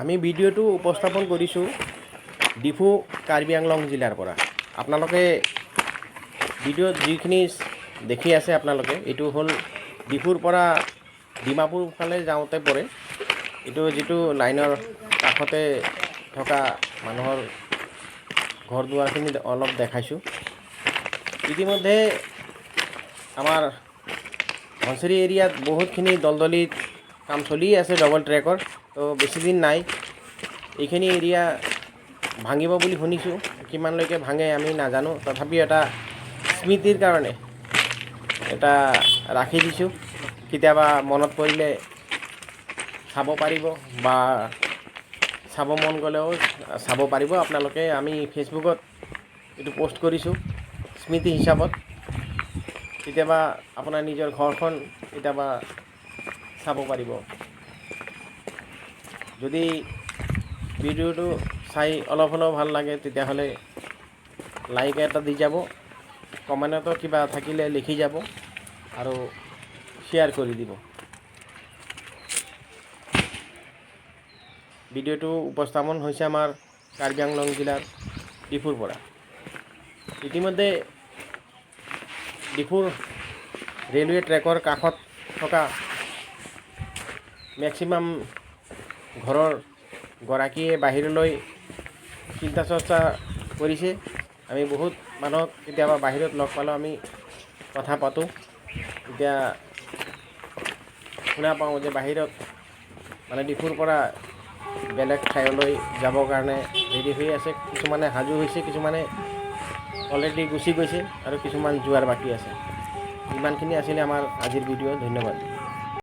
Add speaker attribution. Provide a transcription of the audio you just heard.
Speaker 1: আমি ভিডিঅ'টো উপস্থাপন কৰিছোঁ ডিফু কাৰ্বি আংলং জিলাৰ পৰা। আপোনালোকে ভিডিঅ'ত যিখিনি দেখি আছে আপোনালোকে, এইটো হ'ল ডিফুৰ পৰা ডিমাপুৰ ফালে যাওঁতে পৰে। এইটো যিটো লাইনৰ কাষতে থকা মানুহৰ ঘৰ দুৱাৰখিনি অলপ দেখাইছোঁ। ইতিমধ্যে আমাৰ ধনচিৰি এৰিয়াত বহুতখিনি দলদলিত কাম চলি আছে ডবল ট্ৰেকৰ। তো বেছি দিন নাই, এইখিনি এৰিয়া ভাঙিব বুলি শুনিছোঁ। কিমানলৈকে ভাঙে আমি নাজানো, তথাপিও এটা স্মৃতিৰ কাৰণে এটা ৰাখি দিছোঁ। কেতিয়াবা মনত পৰিলে চাব পাৰিব বা চাব মন গ'লেও চাব পাৰিব আপোনালোকে। আমি ফেচবুকত এইটো পোষ্ট কৰিছোঁ স্মৃতি হিচাপত। কেতিয়াবা আপোনাৰ নিজৰ ঘৰখন কেতিয়াবা চাব পাৰিব। যদি ভিডিঅ'টো চাই অলপ হ'লেও ভাল লাগে তেতিয়াহ'লে লাইক এটা দি যাব, কমেণ্টতো কিবা থাকিলে লিখি যাব আৰু শ্বেয়াৰ কৰি দিব। ভিডিঅ'টো উপস্থাপন হৈছে আমাৰ কাৰ্বি আংলং জিলাৰ ডিফুৰ পৰা। ইতিমধ্যে ডিফুৰ ৰেলৱে ট্ৰেকৰ কাষত থকা মেক্সিমাম ঘৰৰ গৰাকীয়ে বাহিৰলৈ চিন্তা চৰ্চা কৰিছে। আমি বহুত মানুহক কেতিয়াবা বাহিৰত লগ পালেও আমি কথা পাতোঁ। এতিয়া শুনা পাওঁ যে বাহিৰত মানে ডিফুৰ পৰা বেলেগ ঠাইলৈ যাবৰ কাৰণে ৰেডি হৈ আছে। কিছুমানে সাজু হৈছে, কিছুমানে অলৰেডি গুচি গৈছে আৰু কিছুমান যোৱাৰ বাকী আছে। ইমানখিনি আছিলে আমাৰ আজিৰ ভিডিঅ'। ধন্যবাদ।